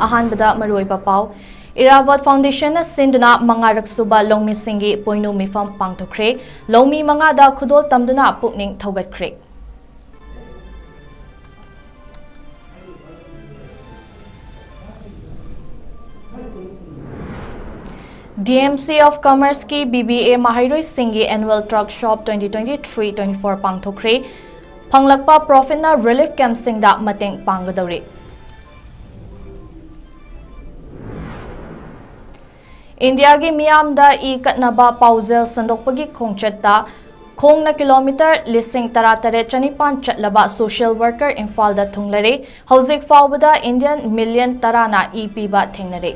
Ahanbada Maruiba Pau, 𝐅𝐴 Foundation Sinduna Mangarak Suba Longmi Singi Poinu Mifam Pangtokre, Longmi Mangada Kudol Tamduna Pukning Thogatkre. DMC of Commerce ki BBA Mahiroi Singi Annual Truck Shop 2023-24 Pangtokre, Panglakpa Profit na Relief Camp Singda Mateng Pangadori. India gi Miyam da 𝐿𝐾𝐑𝐌𝐄𝐑 Pauzel Sandokpagi Khongchatda Khongna kilometer lising taratare chanipan chatlaba social worker Imphal da thunglare hauzik faubada Indian million tarana piba thengnare.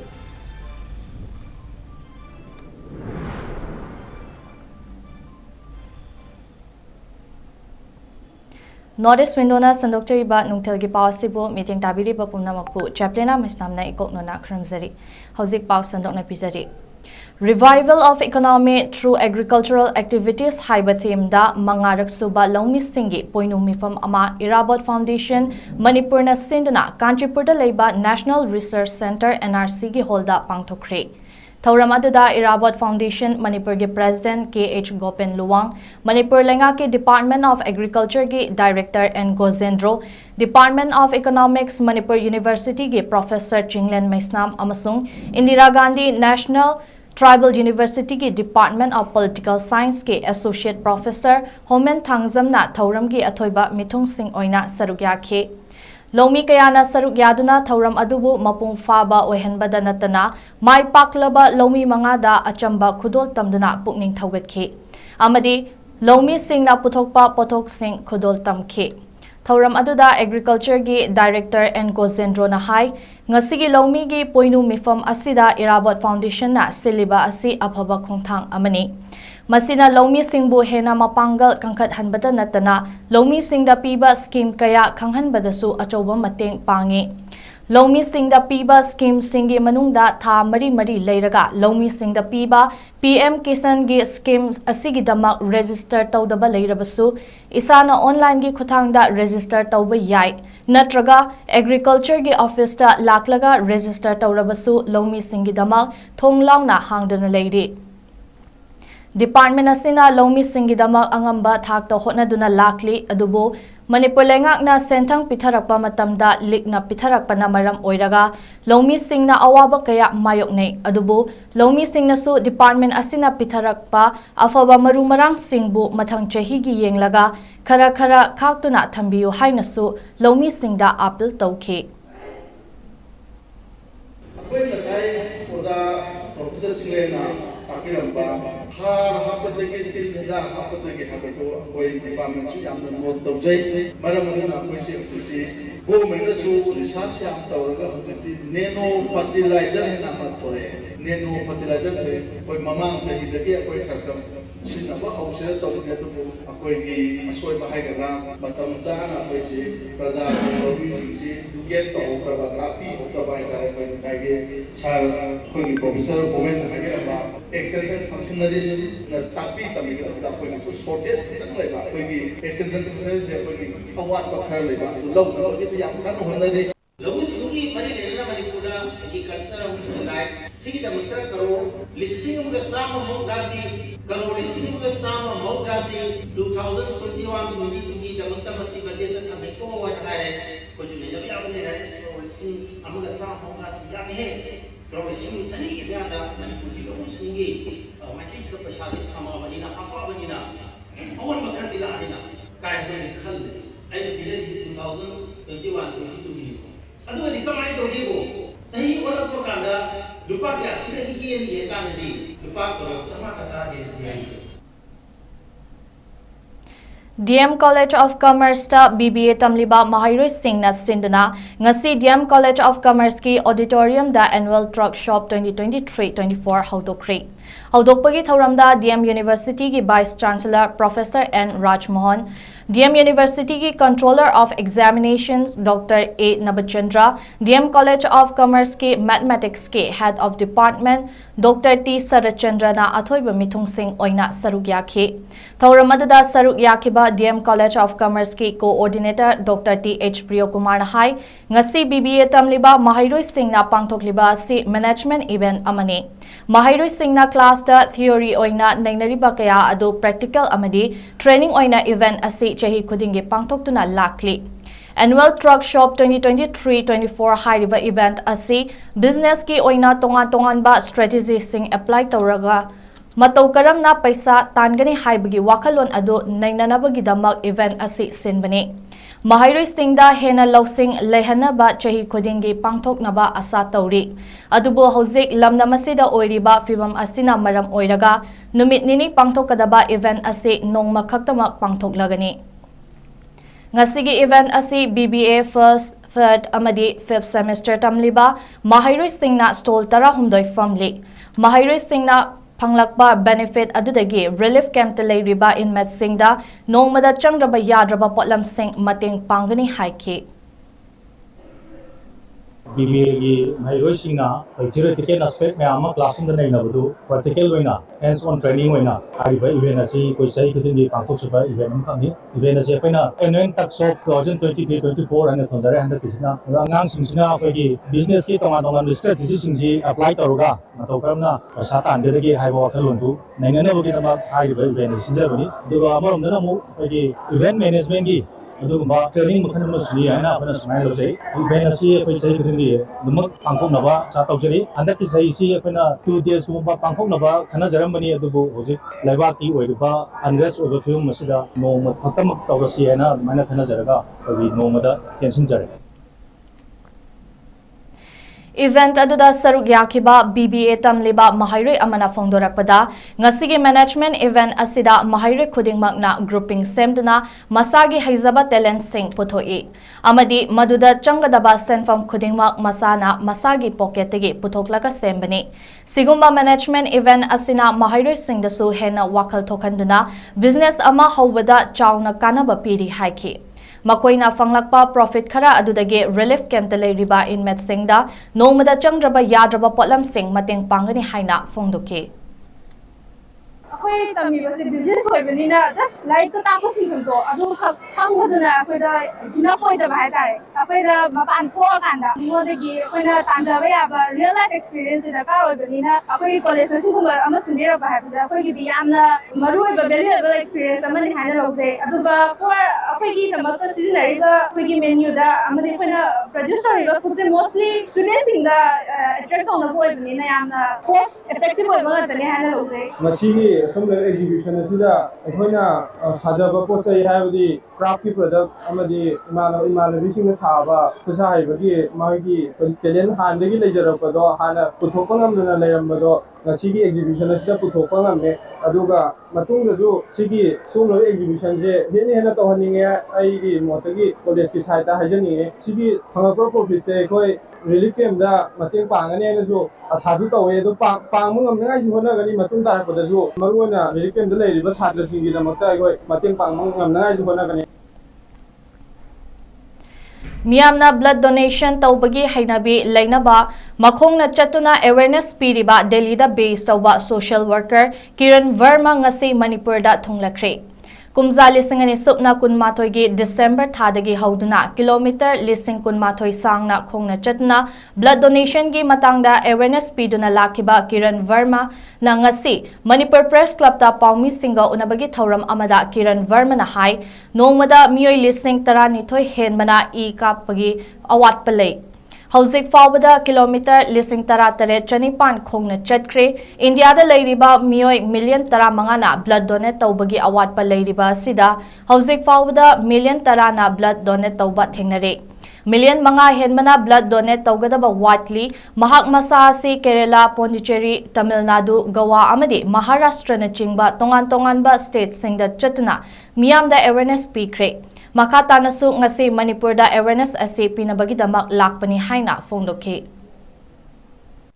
Notice window na sandokteriba nungtelgi pawasibo meeting tabiri ba pumnamakpu CHAPLINA MAISNAM 𝐂𝐾𝐲 khramzari hauzik paw sandokna pizari. Revival of economy through agricultural activities haiba theme da mangarak suba longmi singi poinu mifam ama 𝐅𝐴 Foundation Manipur na sinduna Kanchipur da leiba National Research Center NRC gi holda pangthokre. Thauram aduda 𝐅𝐴 Foundation Manipur gi President 𝐾𝐄𝐯𝐿 Manipur lenga ki Department of Agriculture gi Director N Gozendro, Department of Economics Manipur University gi Professor Chinglen MAISNAM amasung Indira Gandhi National Tribal University ki Department of Political Science ki Associate Professor Homen Thangzam na thauram gi athoiba mithung sing oina saruk yakhe. Longmi kayana saruk yaduna thauram adubu mapung faba oihanbada natana mai paklaba longmi mangada achamba khudol tamduna pukning thaugatkhe amadi longmi singna puthokpa pothok sing khudol tamkhe. Thauram aduda Agriculture gi Director N Gozendro na hai ngasigi longmi gi poinu mifam asida 𝐅𝐴 Foundation na siliba asi aphaba khongthang amani. Masina longmi singbu hena mapangal kangkhat hanbada natana longmi singda piba scheme kaya khanghanbada su achoba mateng pangi. Longmi singda piba scheme singi manungda tha mari leiraga longmi singda piba PM Kisan gi scheme asigi damak register tawdaba leirabasu isana online gi khuthangda register tawba yai natraga agriculture gi office ta laklaga register tawrabasu longmi singi damak thonglawna hangdana leiri. Department asina longmi singi damak angamba thakta hotnaduna lakli adubo Manipur lengakna senthang pitharakpa matamda likna pitharakpa na maram oiraga longmi singna awaba kaya mayoknei adubu longmi singna su department asina pitharakpa afaba marumarang singbu mathang chahi gi yenglaga khara khaktuna thambiyu haina su longmi singda appeal tawkhe. Har hapadagi tilda hapadagi habatu koi department su yam note tawjai maram aduna koi se government su research yam tawraga hoti nano fertilizer na matore nano fertilizer koi mamang chahi dagi koi khakam sinaba hause tawne du koi gi asoi bahai ga matam chana koi se praja lobi singsi duget to praba kapi utabai kare koi jage sar koi professor government agera ba extension functionaries na tapi da koi so shortage kitang leba koi extension functionaries je koi awat ba khar leba law no ti yam kan honda de lawu singi mari le na manipura agriculture of life sigi da mutar karo lising ga chama mawdrasi karo lising ga chama mawdrasi 2021-22 da mutar masi budget da thamai ko wa thare ko ju le jabi abne na lising amaga chama mawdrasi ya he karo lising chani ge ya da manipur ki lawu singi makin sa pasali thama bani na afa bani na awal makar dila adina kai da khal ai bijan 2021-22 adu di kamai to dibo sahi wala ko kanda lupa kya sine ki ye kanda di lupa ko sama kata de sine. DM College of Commerce ta BBA tamliba Mahiroi Singh na sinduna ngasi DM College of Commerce ki auditorium da Annual Truck Shop 2023-24 hautokre. ꯍꯧꯗꯣꯛꯄꯒꯤ ꯊꯧꯔꯝꯗ DM ꯌꯨꯅꯤꯚꯔꯁꯤꯇꯤꯒꯤ vice chancellor professor N. Rajmohan, DM ꯌꯨꯅꯤꯚꯔꯁꯤꯇꯤꯒꯤ controller of examinations doctor A. Nabachandra, DM college of commerce के mathematics के head of department doctor T. सरचंद्रना अथोइब मिथुंगसिंग ओइना सरुक याखि। थौरम अदुदा सरुक याखिबा DM कॉलेज ऑफ कॉमर्स के कोऑर्डिनेटर डॉक्टर T.H. प्रियोकुमार हाई ngasi BBA tamliba mahairoi singna pangthokliba asi management event amani। mahairoi singna class da theory oina nainariba kaya adu practical amadi training oina event asi chahi khudingi pangthoktuna lakli। Annual Truck Shop 2023-24 hairiba event asi business ki oina tongan ba strategy sing apply tawraga matau karamna paisa tangani haibagi wakalon adu nainanabagi damak event asi sinbani। mahairoi singda hena losing lehanaba chahi khudingi pangthoknaba asa tawri adubo hojik lamnamasida oiriba fibam asina maram oiraga numit nini pangthokadaba event asi nongma khaktamak pangthoklagani। ngasigi event asi BBA first, third amadi fifth semester tamliba mahairoi singna stall tarahumdoi famli। mahairoi singna panglakba benefit adudagi relief camp leiriba inmate singda nongmada changraba yadraba potlam sing mating pangani haiki। BBA की माइरोई सिंगना theoretical aspect में आमा classroom दने ना बदु practical Vaina hands on training वैना आई भाई event ऐसी कोई सही कितने भी पांचों सुबह event हम कमी event ऐसी अपना annual Truck Shop 2023-24 अन्य थोंजारे हंडे किसना अंगांग सिंगना कोई business की तोंगान strategy सिंगी apply करोगा मतलब करना साथ आंधे दे की हाई वाकर लोंटू नहीं ना वो की तमाम आई भाई event सिंजा बनी तो आमा हम ना मु कोई event management की अदुगुम्बा ट्रेनिंग मखन मसुनी आना अपना समाय लौजै इवेंट असि अखोय सही खदंगी दुमक पांखोनबा चातौजरी हंदकि सही सि अखोना 2 days गुम्बा पांखोनबा खना जरमबनी अदुबु होजिक लाइबाकी ओइरुबा अनरेस्ट ओवर फिल्म मसिदा नोम खतमक तौरसि आना माना खना जरगा अबि नोमदा टेंशन जरे। Event aduda saruk yakiba BBA tamliba mahairoi amana phongdorakpada ngasigi management event asida mahairoi khudingmakna grouping semduna masagi haizaba talent sing puthoi amadi maduda changadaba senfam khudingmak masana masagi pocket tegi puthoklaga sembani। sigumba management event asina mahairoi singdasu hena wakal thokhanduna business ama howbada chawna kanaba piri haiki। makoina fanglakpa profit khara adudagi relief camp leiriba inmate singda nongmada changraba yadraba potlam sing mateng pangani haina phongdoki। अखोई तमी बसे business होय बनिना just like तो ताको सिंगो अदु खंगदुना अखोइदा हिना फोइदा भाइ तारे अखोइदा मपान थो कांदा मोदेगी अखोइना तांजाबे याबा रियल लाइफ एक्सपीरियंस इदा का होय बनिना अखोइ कॉलेज सिगुम अमा सुनेर भाइ बसे अखोइगी दि यामना मरुय वैल्युएबल एक्सपीरियंस अमनि हाइना लौजे अदुगा फॉर अखोइगी तमक सिजनरिगा अखोइगी मेन्यू दा अमनि अखोइना प्रोड्यूस तरिबा फूड से mostly students in the attract होना होय बनिना यामना कोस्ट इफेक्टिव होय बगा तने हाइना लौजे। मसीगी असमले एग्जीबिशन असिदा अखोइना साजाबा पोसै हाबदी क्राफ्ट की प्रोडक्ट अमदी इमानबीसिंग साबा खुसा हाइबगी मागी टैलेंट हानदगी लेजरपदो हाना पुथोपा ngamdana लेरमबदो ngasiगी एग्जीबिशन असिदा पुथोपा ngamne अदुगा मतुंगजु सिगी सोमलो एग्जीबिशन जे हेने तोहनिंगे आइगी मोतगी कॉलेज की साइटा हाइजनिंगे सिगी फंगप्रो प्रॉफिट से कोई रिलीफ कैम्प दा मतेंग पांगने नसु आसाजु तवे दो पांगमु ngamngai जु होनागनि मतुंग तारपदजु मरुना रिलीफ कैम्प दा लेरिबा छात्रसिंगी दमकता कोई मतेंग पांगमु ngamngai जु होनागनि। मियामना ब्लड डोनेशन तौबगी हैनाबी लेनबा मखोंगना चतुना अवेयरनेस पीरिबा दिल्लीदा बेस तौबा सोशल वर्कर किरण वर्मा ngasi मणिपुरदा थुंगलख्रे। कुमजा लिसिंग अनि सुपना कुनमाथोइगी डिसेंबर थादगी हौदुना किलोमीटर लिसिंग कुनमाथोइ सांगना खोंगना चतना ब्लड डोनेशन की मतंगदा अवेयरनेस पीदुना लाखिबा किरण वर्मा ना ngasi मणिपुर प्रेस क्लब ता पाउमी सिंगा उनबगी थौरम अमदा किरण वर्मा ना हाई नोंगमदा मियोइ लिसिंग तरानिथोइ हेनमना ई कापगी अवाटपले हौजिक फावबदा किलोमीटर लिसिंग तरा तरे चनिपान खोंगना चटख्रे। इंडियादा लेरिबा मियोइ मिलियन तरा मंगाना ब्लड डोनेट तौबगी अवाटपा लेरिबा सिदा हौजिक फावबदा मिलियन तरा ना ब्लड डोनेट तौबा थेंगनरे। मिलियन मंगा हेनमना ब्लड डोनेट तौगदबा वाटली महाक मसा से केरला पोंडिचेरी तमिलनाडु गोवा अमदी महाराष्ट्र न चिंगबा तोंगान स्टेट सिंगदा चतुना मियामदा अवेयरनेस पीख्रे। मखातानसु ngasi मणिपुरदा अवेयरनेस असे पिनबगी दमक लाकपनी हाइना फोंदोखे।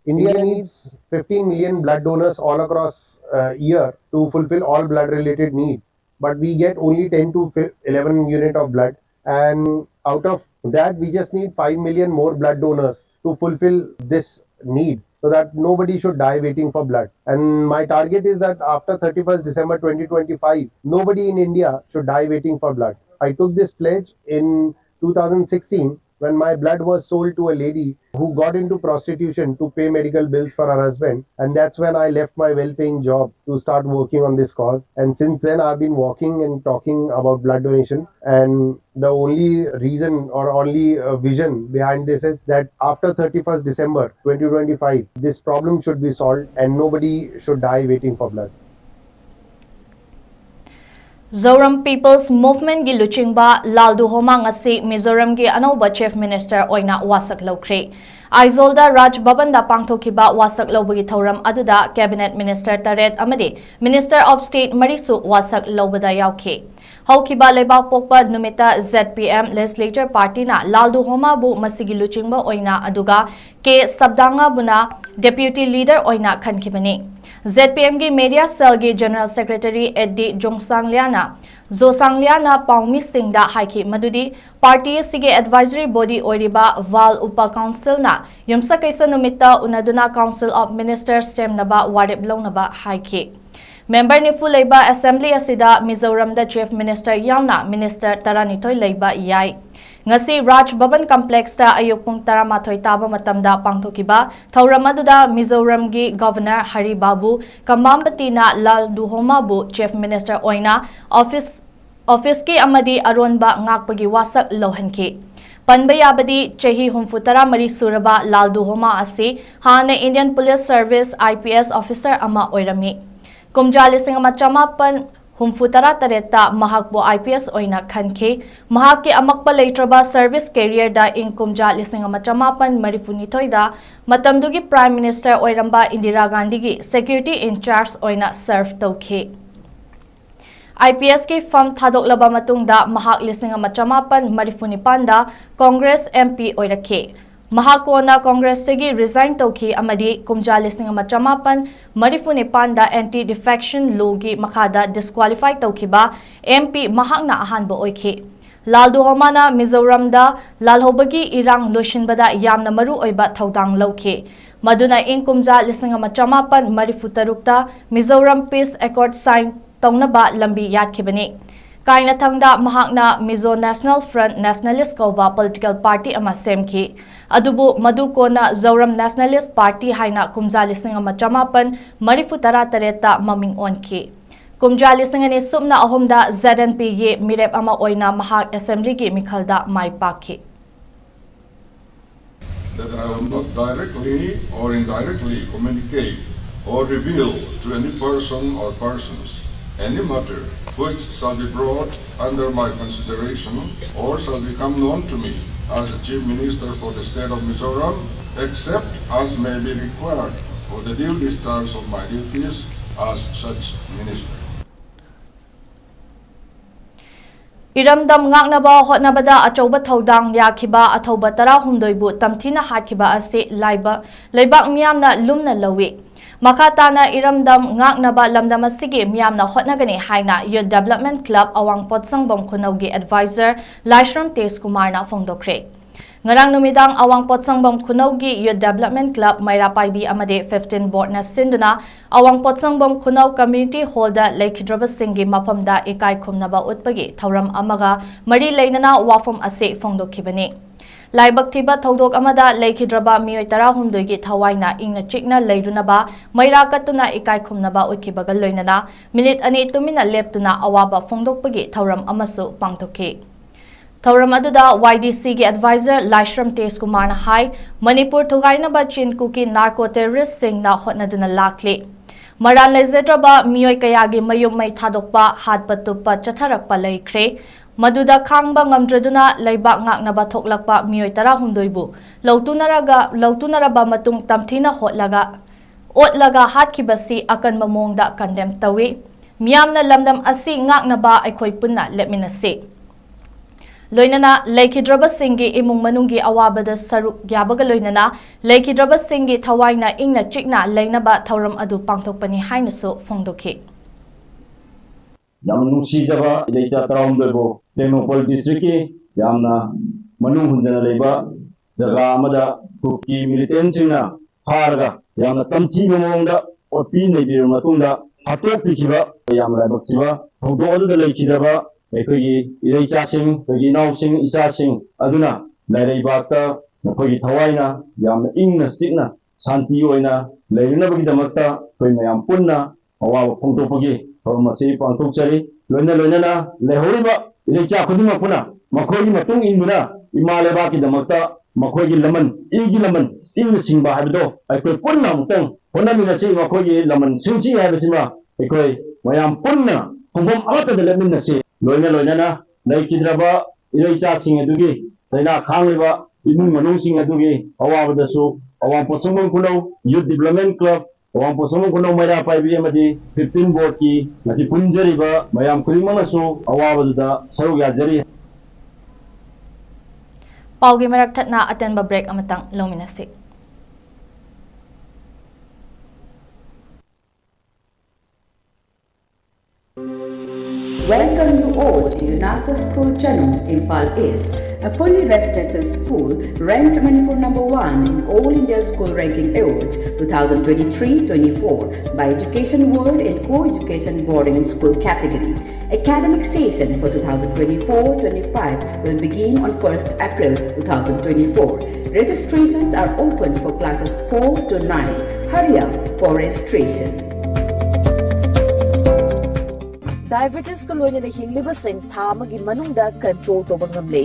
India needs 15 million blood donors all across year to fulfill all blood related needs, but we get only 10 to 11 unit of blood, and out of that we just need 5 million more blood donors to fulfill this need, so that nobody should die waiting for blood. And my target is that after 31st December 2025, nobody in India should die waiting for blood. I took this pledge in 2016 when my blood was sold to a lady who got into prostitution to pay medical bills for her husband, and that's when I left my well-paying job to start working on this cause. And since then I've been walking and talking about blood donation, and the only reason or only vision behind this is that after 31st December 2025 this problem should be solved and nobody should die waiting for blood. Zoram People's Movement gi luchingba Laldu Homa ngasi Mizoram gi anauba Chief Minister oina wasak lokre. Aizolda Raj Bhavan da pangthokiba wasak lobagi thoram aduda Cabinet Minister Taret amadi Minister of State Marisu wasak lobada yauke. Haukiba lebak pokpa numita ZPM Legislature Party na Laldu Homa bu masigi luchingba oina aduga ke sabdanga buna Deputy Leader oina khankibani. ZPM की media cell की general secretary एडी जोसांगलियाना पाउमी सिंगदा हाइकी मदुदी party सिगे advisory body ओरिबा वाल उपा काउंसिल ना यमसा कैसा नुमिता उनादुना काउंसिल ऑफ मिनिस्टर्स सेमनबा वारेब लौनबा हाइकी मेंबर निफु लेबा असेंबली असिदा मिजोरम दा चीफ मिनिस्टर यावना मिनिस्टर तरानिथोय लेबा याई ngasi Raj Bhavan Complex ta ayuk pung 13 taba matamda pangthokiba thauram aduda Mizoram gi Governor Hari Babu Kambambati na Laldu Homa bu Chief Minister oina office ki amadi aronba ngakpagi wasak lohanki panba yabadi chahi humfutara mari suraba Laldu Homa asi hane Indian Police Service IPS officer ama oirami kumjali singama chamapan Humfutara tareta mahakbo IPS oina khanke mahak ke amakpa leitraba service career da inkumja lising amachamapan marifuni da matamdugi Prime Minister oiramba Indira Gandhi gi security in charge oina serve tauke IPS ke fam thadok laba matung da mahak lising amachamapan marifuni panda Congress MP oirake Mahakona Congress tegi resign toki amadi kumja lising amachamapan marifuni panda anti-defection law gi makada disqualify toki ba MP mahakna ahanba oike. Laldu Homa na Mizoram da lalhobagi irang lushin bada yamna maru oiba thaudang lauke. Maduna in kumja lising amachamapan marifutarukta Mizoram Peace Accord sign taunaba lambi yatkibani. Kaina thangda mahakna Mizo National Front Nationalist Kauba political party ama semki adubu madu kona Zoram Nationalist Party haina kumja lising amachamapan marifutara tareta maming onki kumja lising ani sumna ahumda ZNP ye mirep ama oina mahak assembly gi mikhalda mai pakhi that I will not directly or indirectly communicate or reveal to any person or persons any matter which shall be brought under my consideration or shall become known to me as a Chief Minister for the state of Mizoram, except as may be required for the due discharge of my duties as such Minister. Iramdam ngangnaba hotnabada achauba thodang yakhiba athoba tara humdoibu tamthina hakhiba ase laibak miyamna lumna lawi Makatana iramdam ngangnaba lamdam asigi miyamna hotnagani haina Youth Development Club awang potsangbom khunawgi advisor Laishram Tesh Kumarna phongdokre ngarang numidang awang potsangbom khunawgi Youth Development Club Maira Paibi amade 15 board na sinduna awang potsangbom khunaw community hall da Leikhidraba Singhi maphamda ikai khumnaba utpagi thauram amaga mari leinana wafam ase phongdokhibani Laibak thiba thodok amada Leikhidraba miyoi 12 gi thawaina ingna chikna leirunaba maira katuna ikai khumnaba utkibaga loinana minute ani tumina leptuna awaba phongdokpagi thauram amasu pangthoki Thauram aduda YDC gi advisor Laishram Tesh Kumarna hai Manipur thugainaba chinkuki narco terrorist singna hotnaduna lakli Maran lezedraba miyoi kayagi mayum mai thadokpa hatpatupa chatharakpa leikhre Maduda khangba ngamdraduna laibak ngaknaba thoklakpa miyoi 12 bu lautunaraba matung tamthina otlaga hatkibasi akanba mongda condemn tawi miyamna lamdam asi ngaknaba aikhoi punna lepminase लोइनना लेखिद्रबसिंगी इमुंग मनुंगी अवाबदा सरुक याबगा लोइनना लेखिद्रबसिंगी थवाइना इंगना चिकना लेनबा थौरम अदु पांथोकपनि हाइनसो फोंदोखि याम नुसीजबा इलेचा तराउंदबो टेक्नोपॉल district की यामना मनु हुंजना लेबा जगह अमदा cookie मिलिटेंट्सना फारगा यामना तमची मोंगदा OP नेबिर मतुंदा हातोक पिखिबा याम राबखिबा थौदो अदुदा लेखिजबा एखोगी इलेचासिंग एखोगी नाउसिंग इचासिंग अदुना लाइरेबाक्ता मखोगी थवाइना यामना इंगना सिकना शांति ओइना लेरिनबगिदमक्ता कोइ मयाम पुन्ना अवाब फोंदोपगी थौरमसी पांथोकचरी लोइना लेहौरिबा इलेचा खुदिमपुना मखोगी मतुंग इनबुना इमा लेबाकिदमक्ता मखोगी लमन इगी लमन इंग Simba हाबिदो अखोय पुन्ना मुतंग होनमिनसी मखोगी लमन सिंची हाबिसिमा अखोय मयाम पुन्ना खुंबम अमतद लेमिनसी लोइना लेखिद्रबा इलेचा सिंग अदुगी सैना खांगलिबा इमुंग मनुसिंग अदुगी अवाबदसु अवां पोसंगम खुनौ यूथ डेवलपमेंट क्लब अवां पोसंगम खुनौ मैरा पाइबी अमदी 15 बोर्ड की नसी पुंजरिबा मयाम खुरिमनसु अवाबदुदा सरुग याजरी पाउगी मरक थतना अटेंबा ब्रेक अमतंग लोमिनसी Welcome you all to Unaka School Channel, Imphal East, a fully residential school ranked Manipur #1 in All India School Ranking Awards 2023-24 by Education World in Co-Education Boarding School category. Academic session for 2024-25 will begin on 1st April 2024. Registrations are open for classes 4 to 9. Hurry up for registration. Diabetes ko loina na hinglibasing thamagi manungda control to bangamle.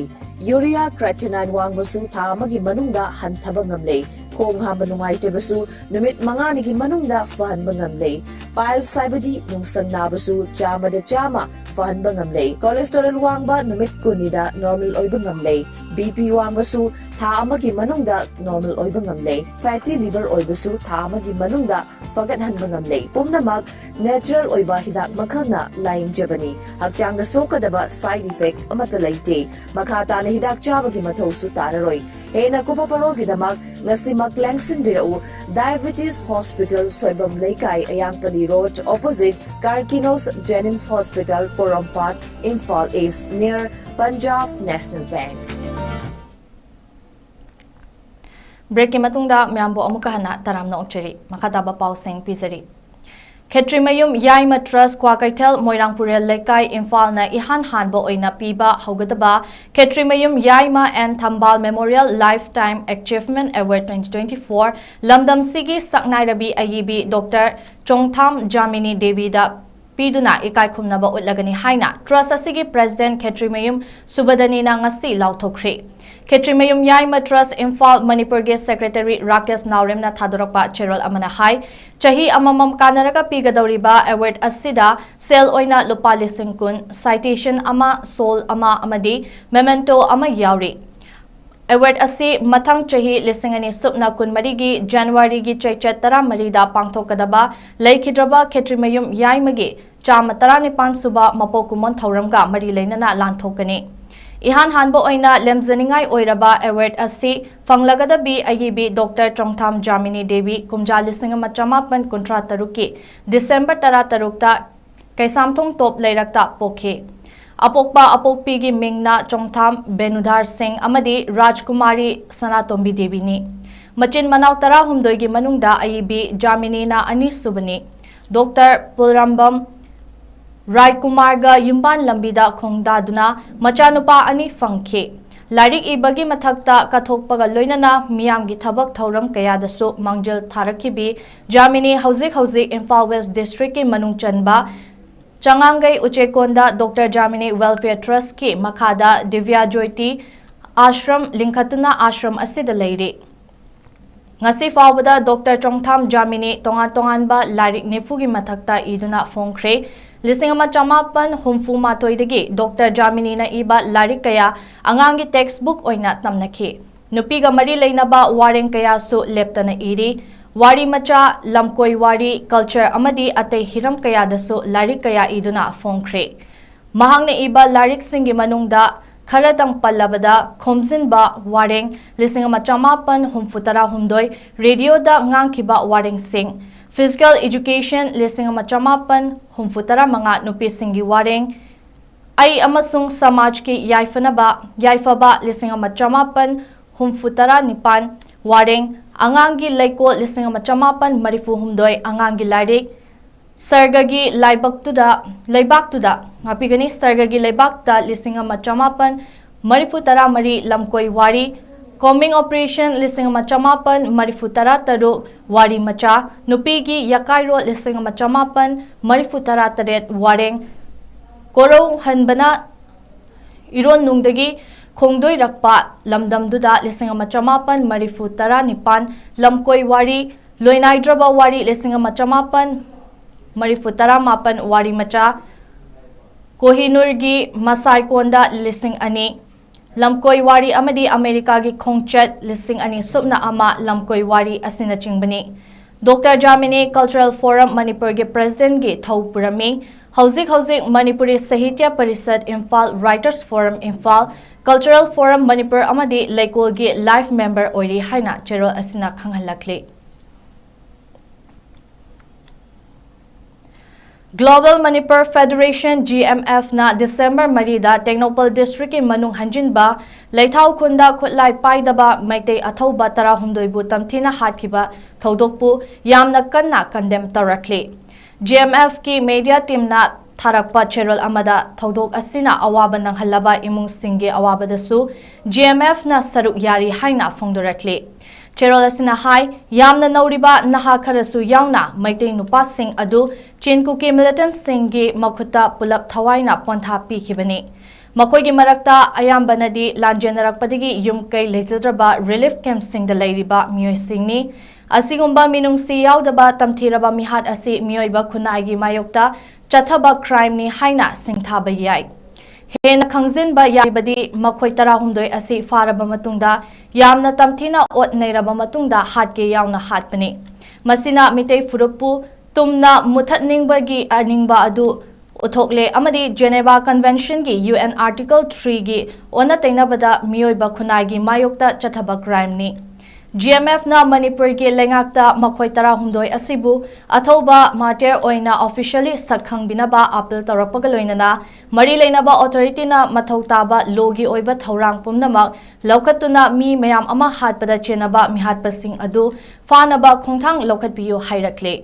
Urea creatinine wangbasu thamagi manungda hantaba ngamle. Kong hamba nungaite basu numit manganigi manungda fahan bangamle. Pile saibadi nungsang nabasu chama da chama fahan bangamle. Cholesterol wangba numit kunida normal oy bangamle. BP wangbasu thamagi manungda normal oy bangamle. Fatty liver oy basu thamagi manungda fagat han bangamle. Pumnamak natural oy ba hidak makhana laing jabani. Hakchang na sokadaba side effect amata laite. Makhata na hidak chabagi mathausu tararoi. Hena kupa parogi damak nasimak langsin birau Diabetes Hospital Soibam Leikai Ayangpali Road opposite Karkinos Jennings Hospital Porompat Imphal East near Punjab National Bank. Break के मतुंगदा म्यांबो अमुका हना तरामना ओक्चरी मखादाबा पाउसेंग पिजरी खेत्रीमयुम Yaima trust क्वाकैथेल मोइरांगपुरेल लेकाई Imphal ना इहान हानबो ओइना पीबा हौगदबा Khetrimayum Yaima and Thambal memorial lifetime achievement award 2024 लमदम सिगी सकनाइरबी अयीबी डॉक्टर चोंगथाम जामिनी देवी दा पीदुना इकाई खुमनबा उल्लगनी हाइना ट्रस्ट असिगी प्रेसिडेंट खेत्रीमयुम सुबदनी ना ngasi लाउथोख्रे खेत्रीमयुम याइमा ट्रस्ट इम्फाल मणिपुर के सेक्रेटरी राकेश नावरेमना थादोरकपा चेरोल अमना हाई चाही अममम कानरका पीगदौरिबा अवार्ड असिदा सेल ओइना लुपा लिसिंग कुन साइटेशन अमा सोल अमा अमदी मेमेंटो अमा यावरी अवार्ड असी मथंग चाही लिसिंगनी सुपना कुन मरीगी जनवरी की चैचत 13 दा पांगथोकदबा लेखिद्रबा खेत्रीमयुम याइमगी चाम 19 सुबा मपोकुमन थौरमगा मरी लेनना लांथोकनी इहान हानबो ओइना लेमजनिंगाई ओइरबा अवार्ड असी फंगलगदबी अयीबी डॉक्टर चोंगथाम जामिनी देवी कुमजा लिसिंग मचमापन कुंट्रा तरुकी दिसंबर 13 ता कैसामथोंग टॉप लेरक्ता पोखे अपोकपा अपोकपी की मिंगना चोंगथाम बेनुधार सिंह अमदी राजकुमारी सनातोंबी देवीनी मचिन मनाव 13 की मनुंगदा अयीबी जामिनीना अनी सुबनी डॉक्टर पुलरंबम रायकुमारगा युम्बान लंबीदा खोंगदादुना मचानुपा अनी फंखे लारिक इबगी मथक्ता कथोकपगा लोइनना मियामगी थबक थौरम कयादसु मांगजल थारखिबी जामिनी हौजिक इम्फाल वेस्ट डिस्ट्रिक्ट के मनुंग चनबा चंगांगई उचेकोंदा डॉक्टर जामिनी वेलफेयर ट्रस्ट की मखादा दिव्या ज्योति आश्रम लिंखतुना आश्रम असिदा लेरे ngasi fawbada Dr. Chongtham Jamini tongan-tonganba larik nefugi mathakta iduna phongkhre lisingama chamapan humfu matoidagi Dr. Jamini na iba larik kaya angangi textbook oina tamnakhi nupiga mari leinaba wareng kaya su leptana iri wari macha lamkoi wari culture amadi atei hiram kaya dasu larik kaya iduna phongkhre mahangna iba larik singi manungda Kharatang Pallabada, Khomzinba, Waring, Lisingama Chamapan, Humfutara Humdoi, Radio da Ngangkiba Waring Singh, Physical Education, Lisingama Chamapan, Humfutara Manga Nupi Singi Waring, Ai Amasung Samaj ki Yaifaba, Lisingama Chamapan, Humfutara Nipan, Waring, Angangi Laiko, Lisingama Chamapan, Marifu Humdoi, Angangi Lairik, Sargagi Laibaktuda, Mapigani Sargagi Laibakta, Lisingama Chamapan, Marifutara Mari Lamkoi Wari, Combing Operation, Lisingama Chamapan, Marifutara Taru, Wari Macha, Nupigi Yakairo, Lisingama Chamapan, Marifutara Taret, Waring, Koro Hanbana, Iron Nungdagi, Kongdoi Rakpa, Lamdam Duda, Lisingama Chamapan, Marifutara Nipan, Lamkoi Wari, Loinaidraba Wari, Lisingama Chamapan, Marifutara Mapan Wari Macha, Kohinoorgi Masai Konda Listing Ani, Lamkoi Wari Amadi America gi Khongchet Listing Ani Subna Ama Lamkoi Wari Asina Chingbani. Dr. Jamini Cultural Forum Manipur gi President gi Thau Purami, Hauzik Manipuri Sahitya Parisad Imphal Writers Forum Imphal, Cultural Forum Manipur Amadi Laikol gi Life Member Oiri Haina Cherol Asina Khanghalakli. Global Manipur Federation GMF na December Marida Technopol District in Manung Hanjinba Laithau Kunda Kutlai Paidaba Maitei Athauba Tara Humdoibu Tamthina Hatkiba Thodokpu Yamna Kanna condemn directly. GMF ki media team na Tharakpa Cherol Amada Thodok Asina Awaba nang Halaba Imung Singge Awaba dasu GMF na Saruk Yari Haina Fong directly. Cherol asina hai yamna nauriba naha kharasu yauna maitei nupa sing adu chen-kuki militant singgi makhuta pulap thawaina pontha pikhibani makhoi gi marakta ayambanadi lanjenarakpadigi yumkai lejadraba relief camp sing da leiriba mioi singni asigumba minungsi yaudaba tamthiraba mihat asi mioiba khunai gi mayokta chathaba crime ni haina singthaba yai Hena Khangzinba Yaibadi Makhoi Tarahumdoi asi faraba matungda yamna tamthina ot nairaba matungda hatge yauna hatpani masina mitei furupu tumna muthatningbagi aningba adu uthokle amadi Geneva Convention gi UN Article 3 gi ona tainabada mioiba khunai gi mayokta chathaba crime ni GMF na Manipur gi lengakta Makhoi Tarahumdoi asibu athoba mater oina officially sakhang binaba appeal tarakpagaloinana mari leinaba authority na mathautaba logi oiba thaurang pumnamak laukatuna mi mayam ama hatpada chenaba mihatpasing adu fanaba khongthang laukatpiu hairakle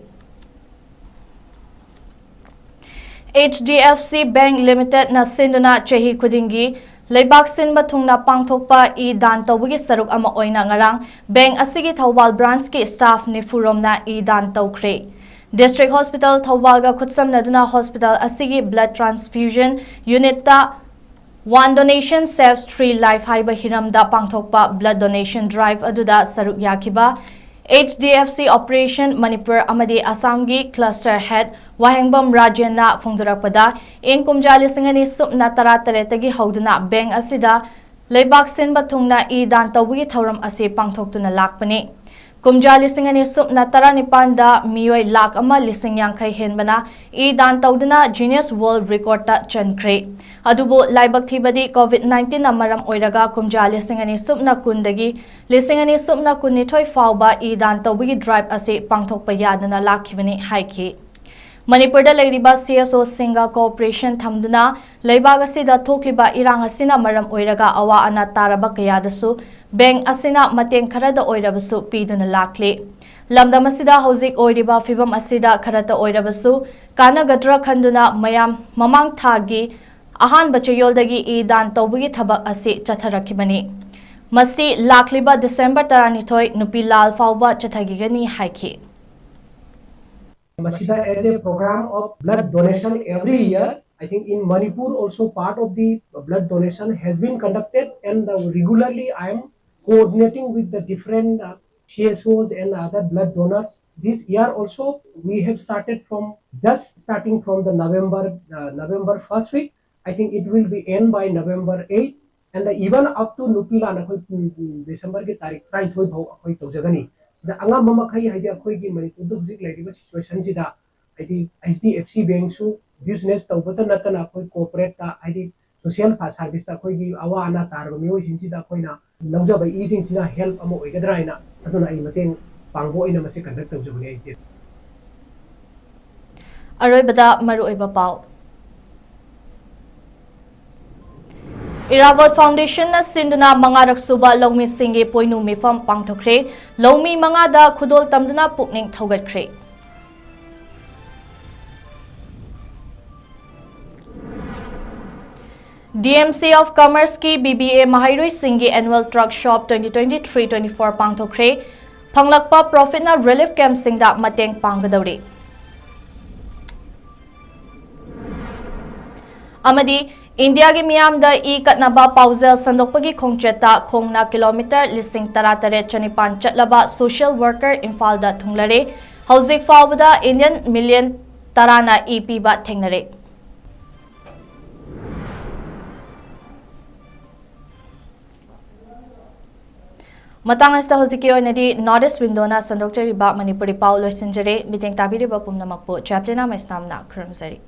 HDFC Bank Limited na sinduna chehi kudingi Leibak Sinba Thungna Pangthokpa I Dan Tawgi Saruk Ama Oina Ngarang Bank Asigi Thawbal Branch ki staff ni Furomna I Dan Tawkre District Hospital Thawbalga Khutsam Naduna Hospital Asigi Blood Transfusion Unit ta One Donation Saves 3 Life Haiba Hiramda Pangthokpa Blood Donation Drive Aduda Saruk Yakiba HDFC Operation Manipur Amadi Assamgi Cluster Head Wahengbam Rajena Fongdurakpada in Kumjali Singani Subna Tarataretagi Hoduna Bang Asida Leibak Sinba Thungna I Dan Tawgi Thauram Asi Pangthoktuna Lakpani Kumjali Singani Subna Taranipanda Mioi Lak Ama Lising Yangkai Henbana I Dan Tawduna Guinness World Record ta Chankre Adubu Laibak Thibadi COVID-19 Amaram Oiraga Kumjali Singani Subna Kundagi Lisingani Subna Kunithoi Fauba I Dan Tawgi Drive Asi Pangthokpa Yadana Lakhibani Haiki Manipur da leiriba CSO Singa Cooperation Thamduna Leibag asida thokliba irang asina maram oiraga awa ana taraba kayadasu Bank asina mateng kharada oirabasu piduna lakle Lamdam asida hauzik oiriba fibam asida kharata oirabasu kana gadra khanduna mayam mamang thagi ahan bachayoldagi I Dan tawbugi thabak asi chatharakibani Masi lakliba December 12 nupi lal fauba chathagigani haiki Masida as a program of blood donation every year. I think in Manipur also part of the blood donation has been conducted, and regularly I am coordinating with the different CSOs and other blood donors. This year also we have starting from the November first week. I think it will be end by November 8th, and even up to Nupila December ke tarik try thoi tawjagani. The Anga Mama Kai Hidi Akoigi Manipur like situation Sida, I think HDFC Bank su business Tawbata Natana Koi corporate ID social service ta khoi gi awa ana tar ba mioi sin si da khoi na lawja ba i sin sina help amo oigadra ina aduna ai mateng pangbo ina mase conduct tawjabani ai state Aroibada maru oiba pau Irawat Foundation na sinduna mangarak suba lawmi singi poinu mifam pangthokre lawmi mangada khudol tamduna pukning thogatkre DMC of Commerce ki BBA Mahairoi Singi Annual Truck Shop 2023-24 pangthokre phanglakpa profit na relief camp singda mateng panggadawri amadi India ki miyam da 𝐸𝐾𝐑 pausel sandokpagi khongcheta khongna kilometer listing taratare chanipan chatlaba social worker Imphal da thunglare hauzik fawbada Indian million tarana EP ba thengnare matang asta hoziki oinadi Northeast window na sandokchari ba manipuri pau loisinjare meeting tabiri ba pumnamakpo CHAPLINA MAISNAM na khurumjari